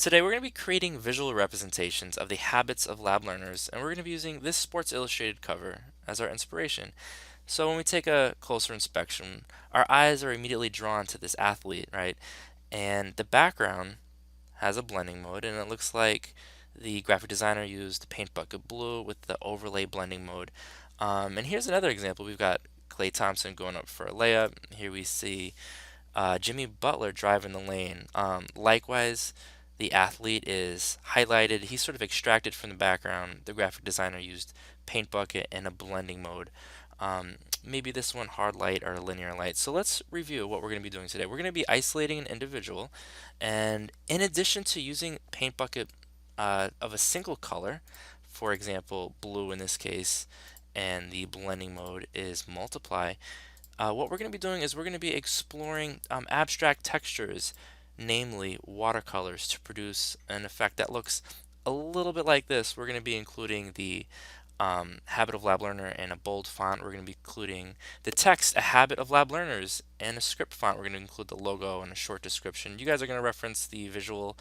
Today we're going to be creating visual representations of the habits of lab learners, and we're going to be using this Sports Illustrated cover as our inspiration. So when we take a closer inspection, our eyes are immediately drawn to this athlete, right? And the background has a blending mode, and it looks like the graphic designer used Paint Bucket Blue with the overlay blending mode. And here's another example. We've got Clay Thompson going up for a layup. Here we see Jimmy Butler driving the lane. Likewise, the athlete is highlighted. He's sort of extracted from the background. The graphic designer used Paint Bucket and a blending mode. Maybe this one hard light or linear light. So let's review what we're going to be doing today. We're going to be isolating an individual, and in addition to using Paint Bucket of a single color, for example, blue in this case, and the blending mode is multiply. What we're going to be doing is we're going to be exploring abstract textures, namely watercolors, to produce an effect that looks a little bit like this. We're going to be including the Habit of Lab Learner in a bold font. We're going to be including the text, A Habit of Lab Learners, and a script font. We're going to include the logo and a short description. You guys are going to reference the visual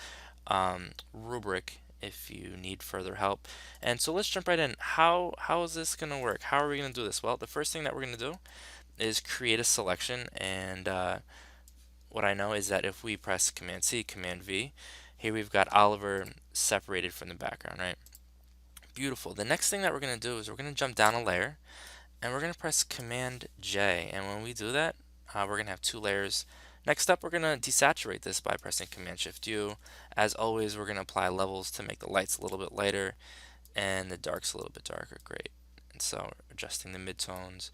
rubric if you need further help. And so let's jump right in. How is this going to work? How are we going to do this? Well, the first thing that we're going to do is create a selection, and what I know is that if we press Command C, Command V, here we've got Oliver separated from the background, right? Beautiful. The next thing that we're going to do is we're going to jump down a layer, and we're going to press Command J, and when we do that, we're going to have two layers. Next up, we're going to desaturate this by pressing Command Shift U. As always, we're going to apply levels to make the lights a little bit lighter and the darks a little bit darker. Great. And so adjusting the midtones.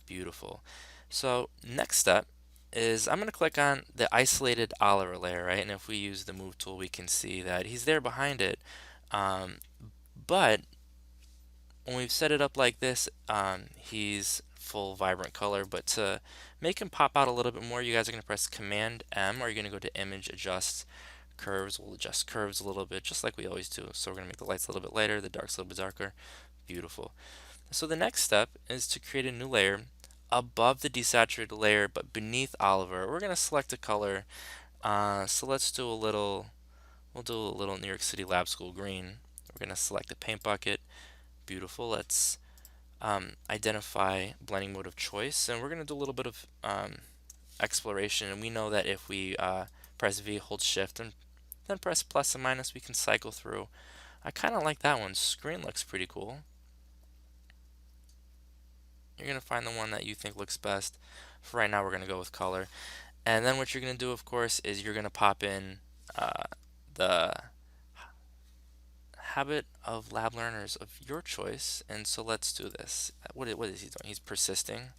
Beautiful. So next step is I'm going to click on the isolated Oliver layer, right? And if we use the move tool, we can see that he's there behind it. Um, but when we've set it up like this, he's full vibrant color. But to make him pop out a little bit more, you guys are going to press Command M, or you're going to go to Image, Adjust Curves. We'll adjust curves a little bit, just like we always do. So we're going to make the lights a little bit lighter, the darks a little bit darker. Beautiful. So the next step is to create a new layer above the desaturated layer, but beneath Oliver. We're going to select a color. So let's do a little, we'll do a little New York City Lab School green. We're going to select the paint bucket. Beautiful. Let's identify blending mode of choice, and we're going to do a little bit of exploration. And we know that if we press V, hold Shift, and then press plus and minus, we can cycle through. I kind of like that one. Screen looks pretty cool. You're going to find the one that you think looks best. For right now, we're going to go with color. And then what you're going to do, of course, is you're going to pop in the habit of lab learners of your choice. And so let's do this. What is he doing? He's persisting.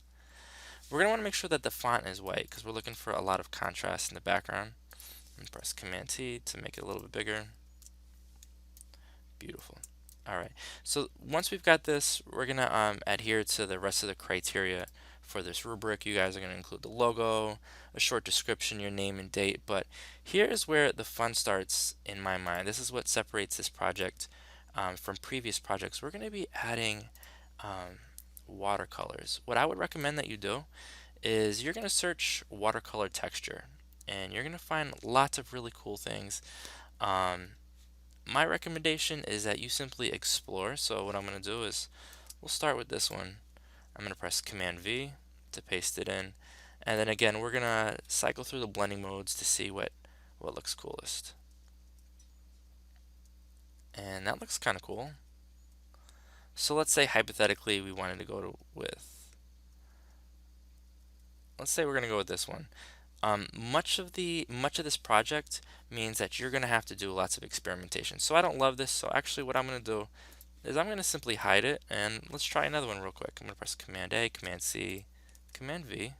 We're going to want to make sure that the font is white because we're looking for a lot of contrast in the background. And press Command T to make it a little bit bigger. Beautiful. All right, so once we've got this, we're going to adhere to the rest of the criteria for this rubric. You guys are going to include the logo, a short description, your name and date, but here's where the fun starts in my mind. This is what separates this project from previous projects. We're going to be adding watercolors. What I would recommend that you do is you're going to search watercolor texture, and you're going to find lots of really cool things. My recommendation is that you simply explore. So what I'm going to do is we'll start with this one. I'm going to press Command V to paste it in. And then again, we're going to cycle through the blending modes to see what looks coolest. And that looks kind of cool. So let's say hypothetically we wanted to go let's say we're going to go with this one. Much of this project means that you're going to have to do lots of experimentation. So I don't love this. So actually, what I'm going to do is I'm going to simply hide it, and let's try another one real quick. I'm going to press Command A, Command C, Command V,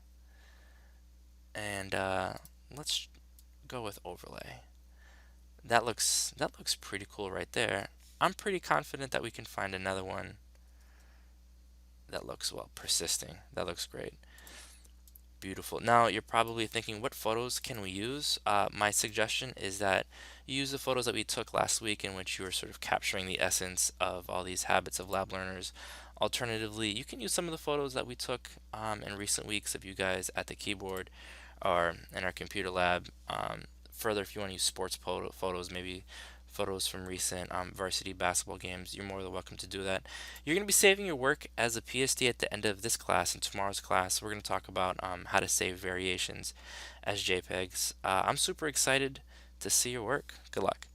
and let's go with overlay. That looks pretty cool right there. I'm pretty confident that we can find another one that looks, well, persisting. That looks great. Beautiful. Now you're probably thinking, what photos can we use? My suggestion is that you use the photos that we took last week in which you were sort of capturing the essence of all these habits of lab learners. Alternatively, you can use some of the photos that we took in recent weeks of you guys at the keyboard or in our computer lab further, if you want to use sports photos, maybe photos from recent varsity basketball games, you're more than welcome to do that. You're going to be saving your work as a PSD at the end of this class. In tomorrow's class, we're going to talk about how to save variations as JPEGs. I'm super excited to see your work. Good luck.